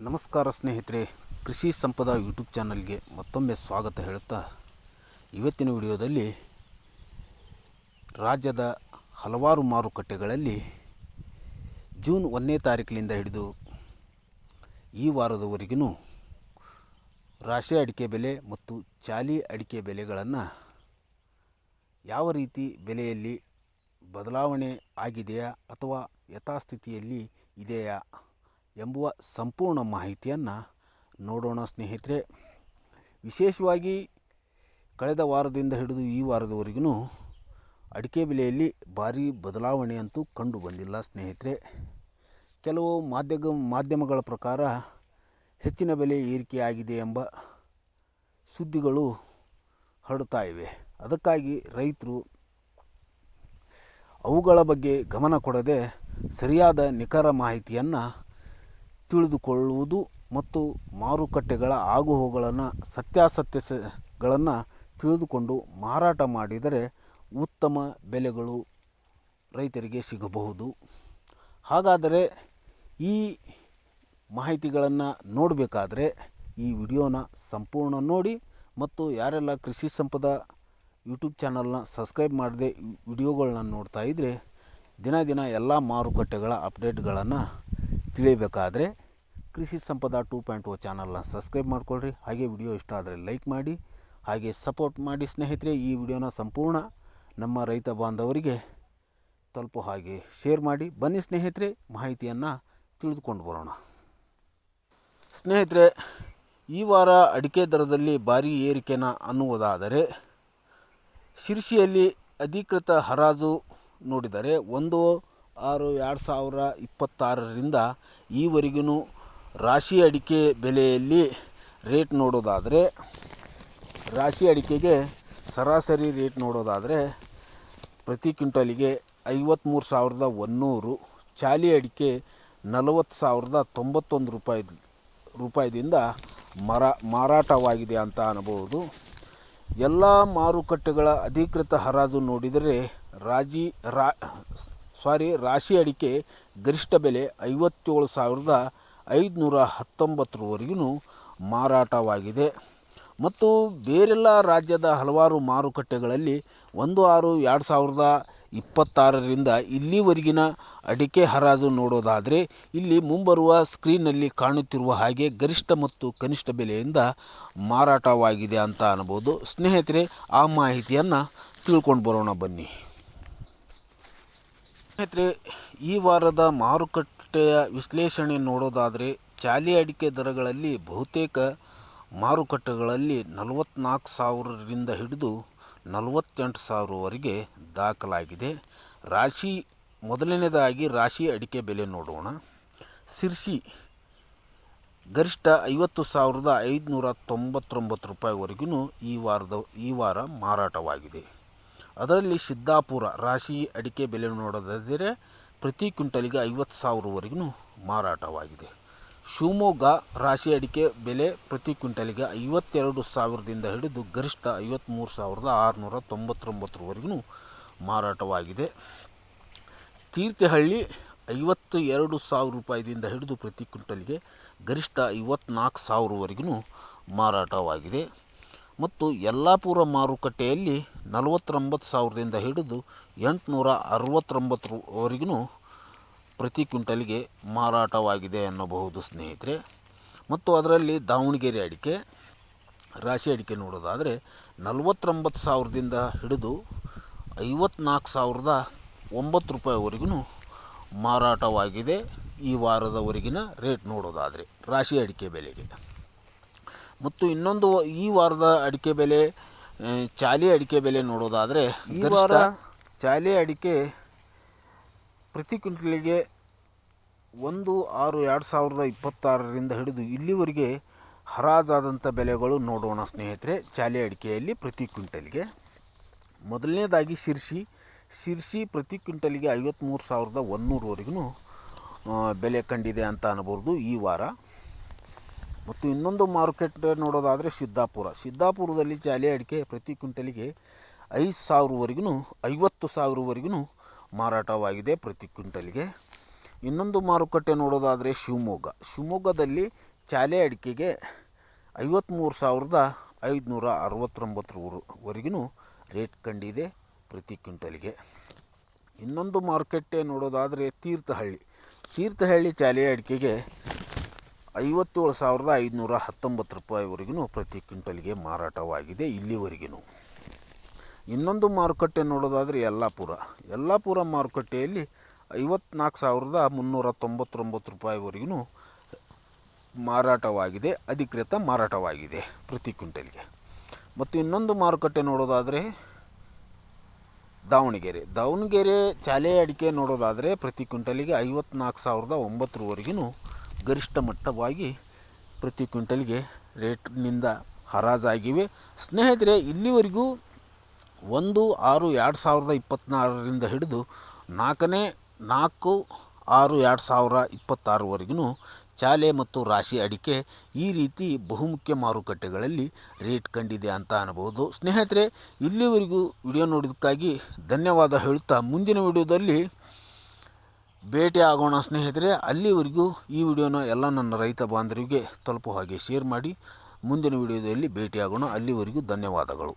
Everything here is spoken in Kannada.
ನಮಸ್ಕಾರ ಸ್ನೇಹಿತರೆ, ಕೃಷಿ ಸಂಪದ ಯೂಟ್ಯೂಬ್ ಚಾನಲ್ಗೆ ಮತ್ತೊಮ್ಮೆ ಸ್ವಾಗತ ಹೇಳುತ್ತಾ, ಇವತ್ತಿನ ವಿಡಿಯೋದಲ್ಲಿ ರಾಜ್ಯದ ಹಲವಾರು ಮಾರುಕಟ್ಟೆಗಳಲ್ಲಿ ಜೂನ್ 1ನೇ ತಾರೀಕಿನಿಂದ ಹಿಡಿದು ಈ ವಾರದವರೆಗೂ ರಾಶಿ ಅಡಿಕೆ ಬೆಲೆ ಮತ್ತು ಚಾಲಿ ಅಡಿಕೆ ಬೆಲೆಗಳನ್ನು ಯಾವ ರೀತಿ ಬೆಲೆಯಲ್ಲಿ ಬದಲಾವಣೆ ಆಗಿದೆಯಾ ಅಥವಾ ಯಥಾಸ್ಥಿತಿಯಲ್ಲಿ ಇದೆಯಾ ಎಂಬುವ ಸಂಪೂರ್ಣ ಮಾಹಿತಿಯನ್ನು ನೋಡೋಣ ಸ್ನೇಹಿತರೆ. ವಿಶೇಷವಾಗಿ ಕಳೆದ ವಾರದಿಂದ ಹಿಡಿದು ಈ ವಾರದವರೆಗೂ ಅಡಿಕೆ ಬೆಲೆಯಲ್ಲಿ ಭಾರಿ ಬದಲಾವಣೆ ಅಂತೂ ಕಂಡು ಬಂದಿಲ್ಲ ಸ್ನೇಹಿತರೆ. ಕೆಲವು ಮಾಧ್ಯಮಗಳ ಪ್ರಕಾರ ಹೆಚ್ಚಿನ ಬೆಲೆ ಏರಿಕೆಯಾಗಿದೆ ಎಂಬ ಸುದ್ದಿಗಳು ಹರಡ್ತಾ ಇವೆ. ಅದಕ್ಕಾಗಿ ರೈತರು ಅವುಗಳ ಬಗ್ಗೆ ಗಮನ ಕೊಡದೆ ಸರಿಯಾದ ನಿಖರ ಮಾಹಿತಿಯನ್ನು ತಿಳಿದುಕೊಳ್ಳುವುದು ಮತ್ತು ಮಾರುಕಟ್ಟೆಗಳ ಆಗುಹೋಗುಗಳನ್ನು ಸತ್ಯಾಸತ್ಯಗಳನ್ನು ತಿಳಿದುಕೊಂಡು ಮಾರಾಟ ಮಾಡಿದರೆ ಉತ್ತಮ ಬೆಲೆಗಳು ರೈತರಿಗೆ ಸಿಗಬಹುದು. ಹಾಗಾದರೆ ಈ ಮಾಹಿತಿಗಳನ್ನು ನೋಡಬೇಕಾದ್ರೆ ಈ ವಿಡಿಯೋನ ಸಂಪೂರ್ಣ ನೋಡಿ ಮತ್ತು ಯಾರೆಲ್ಲ ಕೃಷಿ ಸಂಪದ ಯೂಟ್ಯೂಬ್ ಚಾನಲ್ನ ಸಬ್ಸ್ಕ್ರೈಬ್ ಮಾಡದೆ ವಿಡಿಯೋಗಳನ್ನ ನೋಡ್ತಾ ಇದ್ದರೆ ದಿನ ಎಲ್ಲ ಮಾರುಕಟ್ಟೆಗಳ ಅಪ್ಡೇಟ್ಗಳನ್ನು ತಿಳಿಯಬೇಕಾದ್ರೆ ಕೃಷಿ ಸಂಪದ 2.0 ಚಾನಲ್ನ ಸಬ್ಸ್ಕ್ರೈಬ್ ಮಾಡಿಕೊಳ್ಳ್ರಿ. ಹಾಗೆ ವಿಡಿಯೋ ಇಷ್ಟ ಆದರೆ ಲೈಕ್ ಮಾಡಿ, ಹಾಗೆ ಸಪೋರ್ಟ್ ಮಾಡಿ ಸ್ನೇಹಿತರೆ. ಈ ವಿಡಿಯೋನ ಸಂಪೂರ್ಣ ನಮ್ಮ ರೈತ ಬಾಂಧವರಿಗೆ ತಲುಪೋ ಹಾಗೆ ಶೇರ್ ಮಾಡಿ. ಬನ್ನಿ ಸ್ನೇಹಿತರೆ, ಮಾಹಿತಿಯನ್ನು ತಿಳಿದುಕೊಂಡು ಬರೋಣ. ಸ್ನೇಹಿತರೆ, ಈ ವಾರ ಅಡಿಕೆ ದರದಲ್ಲಿ ಭಾರಿ ಏರಿಕೆನ ಅನ್ನುವುದಾದರೆ ಶಿರ್ಸಿಯಲ್ಲಿ ಅಧಿಕೃತ ಹರಾಜು ನೋಡಿದರೆ 1/6/2026ರಿಂದ ಈವರೆಗೂ ರಾಶಿ ಅಡಿಕೆ ಬೆಲೆಯಲ್ಲಿ ರೇಟ್ ನೋಡೋದಾದರೆ ರಾಶಿ ಅಡಿಕೆಗೆ ಸರಾಸರಿ ರೇಟ್ ನೋಡೋದಾದರೆ ಪ್ರತಿ ಕ್ವಿಂಟಲಿಗೆ 53,100, ಚಾಲಿ ಅಡಿಕೆ 40,091 ರೂಪಾಯಿದಿಂದ ಮಾರಾಟವಾಗಿದೆ ಅಂತ ಅನ್ನಬಹುದು. ಎಲ್ಲ ಮಾರುಕಟ್ಟೆಗಳ ಅಧಿಕೃತ ಹರಾಜು ನೋಡಿದರೆ ರಾಶಿ ಅಡಿಕೆ ಗರಿಷ್ಠ ಬೆಲೆ 57,519ವರೆಗೂ ಮಾರಾಟವಾಗಿದೆ. ಮತ್ತು ಬೇರೆಲ್ಲ ರಾಜ್ಯದ ಹಲವಾರು ಮಾರುಕಟ್ಟೆಗಳಲ್ಲಿ 1/6/2026ರಿಂದ ಇಲ್ಲಿವರೆಗಿನ ಅಡಿಕೆ ಹರಾಜು ನೋಡೋದಾದರೆ ಇಲ್ಲಿ ಮುಂಬರುವ ಸ್ಕ್ರೀನ್ನಲ್ಲಿ ಕಾಣುತ್ತಿರುವ ಹಾಗೆ ಗರಿಷ್ಠ ಮತ್ತು ಕನಿಷ್ಠ ಬೆಲೆಯಿಂದ ಮಾರಾಟವಾಗಿದೆ ಅಂತ ಅನ್ನಬಹುದು. ಸ್ನೇಹಿತರೆ, ಆ ಮಾಹಿತಿಯನ್ನು ತಿಳ್ಕೊಂಡು ಬರೋಣ ಬನ್ನಿ. ಸ್ನೇಹಿತರೆ, ಈ ವಾರದ ಮಾರುಕಟ್ಟೆಯ ವಿಶ್ಲೇಷಣೆ ನೋಡೋದಾದರೆ ಚಾಲಿ ಅಡಿಕೆ ದರಗಳಲ್ಲಿ ಬಹುತೇಕ ಮಾರುಕಟ್ಟೆಗಳಲ್ಲಿ 44,000ರಿಂದ ಹಿಡಿದು 48,000ವರೆಗೆ ದಾಖಲಾಗಿದೆ. ಮೊದಲನೇದಾಗಿ ರಾಶಿ ಅಡಿಕೆ ಬೆಲೆ ನೋಡೋಣ. ಶಿರ್ಸಿ ಗರಿಷ್ಠ 50,599 ರೂಪಾಯಿವರೆಗೂ ಈ ವಾರ ಮಾರಾಟವಾಗಿದೆ. ಅದರಲ್ಲಿ ಸಿದ್ದಾಪುರ ರಾಶಿ ಅಡಿಕೆ ಬೆಲೆ ನೋಡೋದಾದರೆ ಪ್ರತಿ ಕ್ವಿಂಟಲಿಗೆ 50,000ವರೆಗೂ ಮಾರಾಟವಾಗಿದೆ. ಶಿವಮೊಗ್ಗ ರಾಶಿ ಅಡಿಕೆ ಬೆಲೆ ಪ್ರತಿ ಕ್ವಿಂಟಲಿಗೆ 52,000ದಿಂದ ಹಿಡಿದು ಗರಿಷ್ಠ 53,699ವರೆಗೂ ಮಾರಾಟವಾಗಿದೆ. ತೀರ್ಥಹಳ್ಳಿ 52,000 ರೂಪಾಯಿದಿಂದ ಹಿಡಿದು ಪ್ರತಿ ಕ್ವಿಂಟಲ್ಗೆ ಗರಿಷ್ಠ 54,000ವರೆಗೂ ಮಾರಾಟವಾಗಿದೆ. ಮತ್ತು ಯಲ್ಲಾಪುರ ಮಾರುಕಟ್ಟೆಯಲ್ಲಿ 49,000ದಿಂದ ಹಿಡಿದು 869ವರೆಗೂ ಪ್ರತಿ ಕ್ವಿಂಟಲ್ಗೆ ಮಾರಾಟವಾಗಿದೆ ಎನ್ನಬಹುದು ಸ್ನೇಹಿತರೆ. ಮತ್ತು ಅದರಲ್ಲಿ ದಾವಣಗೆರೆ ಅಡಿಕೆ ರಾಶಿ ಅಡಿಕೆ ನೋಡೋದಾದರೆ 49,000ದಿಂದ ಹಿಡಿದು 54,009 ರೂಪಾಯಿವರೆಗೂ ಮಾರಾಟವಾಗಿದೆ. ಈ ವಾರದವರೆಗಿನ ರೇಟ್ ನೋಡೋದಾದರೆ ರಾಶಿ ಅಡಿಕೆ ಬೆಲೆಗೆ. ಮತ್ತು ಇನ್ನೊಂದು ಈ ವಾರದ ಅಡಿಕೆ ಬೆಲೆ ಚಾಲಿ ಅಡಿಕೆ ಬೆಲೆ ನೋಡೋದಾದರೆ ಈ ವಾರ ಚಾಲಿ ಅಡಿಕೆ ಪ್ರತಿ ಕ್ವಿಂಟಲಿಗೆ 1/6/2026ರಿಂದ ಹಿಡಿದು ಇಲ್ಲಿವರೆಗೆ ಹರಾಜಾದಂಥ ಬೆಲೆಗಳು ನೋಡೋಣ ಸ್ನೇಹಿತರೆ. ಚಾಲಿ ಅಡಿಕೆಯಲ್ಲಿ ಪ್ರತಿ ಕ್ವಿಂಟಲ್ಗೆ ಮೊದಲನೇದಾಗಿ ಶಿರ್ಸಿ ಪ್ರತಿ ಕ್ವಿಂಟಲಿಗೆ 53,100ವರೆಗೂ ಬೆಲೆ ಕಂಡಿದೆ ಅಂತ ಅನ್ನಬಹುದು ಈ ವಾರ. ಮತ್ತು ಇನ್ನೊಂದು ಮಾರ್ಕೆಟ್ ನೋಡೋದಾದರೆ ಸಿದ್ದಾಪುರದಲ್ಲಿ ಚಾಲಿ ಅಡಿಕೆ ಪ್ರತಿ ಕ್ವಿಂಟಲಿಗೆ 5,000ವರೆಗೂ 50,000ವರೆಗೂ ಮಾರಾಟವಾಗಿದೆ ಪ್ರತಿ ಕ್ವಿಂಟಲ್ಗೆ. ಇನ್ನೊಂದು ಮಾರುಕಟ್ಟೆ ನೋಡೋದಾದರೆ ಶಿವಮೊಗ್ಗದಲ್ಲಿ ಚಾಲೆ ಅಡಿಕೆಗೆ 53,569 ರೇಟ್ ಕಂಡಿದೆ ಪ್ರತಿ ಕ್ವಿಂಟಲ್ಗೆ. ಇನ್ನೊಂದು ಮಾರುಕಟ್ಟೆ ನೋಡೋದಾದರೆ ತೀರ್ಥಹಳ್ಳಿ ಚಾಲೆ ಅಡಿಕೆಗೆ 57,519 ರೂಪಾಯಿವರೆಗೂ ಪ್ರತಿ ಕ್ವಿಂಟಲ್ಗೆ ಮಾರಾಟವಾಗಿದೆ ಇಲ್ಲಿವರೆಗೂ. ಇನ್ನೊಂದು ಮಾರುಕಟ್ಟೆ ನೋಡೋದಾದರೆ ಯಲ್ಲಾಪುರ ಮಾರುಕಟ್ಟೆಯಲ್ಲಿ 54,399 ರೂಪಾಯಿವರೆಗೂ ಮಾರಾಟವಾಗಿದೆ, ಅಧಿಕೃತ ಮಾರಾಟವಾಗಿದೆ ಪ್ರತಿ ಕ್ವಿಂಟಲ್ಗೆ. ಮತ್ತು ಇನ್ನೊಂದು ಮಾರುಕಟ್ಟೆ ನೋಡೋದಾದರೆ ದಾವಣಗೆರೆ ಚಾಲೆ ಅಡಿಕೆ ನೋಡೋದಾದರೆ ಪ್ರತಿ ಕ್ವಿಂಟಲಿಗೆ 54,900ವರೆಗೂ ಗರಿಷ್ಠ ಮಟ್ಟವಾಗಿ ಪ್ರತಿ ಕ್ವಿಂಟಲ್ಗೆ ರೇಟ್ನಿಂದ ಹರಾಜಾಗಿವೆ. ಸ್ನೇಹಿತರೆ, ಇಲ್ಲಿವರೆಗೂ 1/6/2024ರಿಂದ ಹಿಡಿದು 4/6/2026ವರೆಗೂ ಚಾಲೆ ಮತ್ತು ರಾಶಿ ಅಡಿಕೆ ಈ ರೀತಿ ಬಹುಮುಖ್ಯ ಮಾರುಕಟ್ಟೆಗಳಲ್ಲಿ ರೇಟ್ ಕಂಡಿದೆ ಅಂತ ಅನ್ನಬಹುದು. ಸ್ನೇಹಿತರೆ, ಇಲ್ಲಿವರೆಗೂ ವಿಡಿಯೋ ನೋಡಿದ್ದಕ್ಕಾಗಿ ಧನ್ಯವಾದ ಹೇಳುತ್ತಾ ಮುಂದಿನ ವಿಡಿಯೋದಲ್ಲಿ ಭೇಟಿ ಆಗೋಣ ಸ್ನೇಹಿತರೆ. ಅಲ್ಲಿವರೆಗೂ ಈ ವಿಡಿಯೋನ ಎಲ್ಲ ನನ್ನ ರೈತ ಬಾಂಧವರಿಗೆ ತಲುಪುವ ಹಾಗೆ ಶೇರ್ ಮಾಡಿ. ಮುಂದಿನ ವಿಡಿಯೋದಲ್ಲಿ ಭೇಟಿಯಾಗೋಣ. ಅಲ್ಲಿವರೆಗೂ ಧನ್ಯವಾದಗಳು.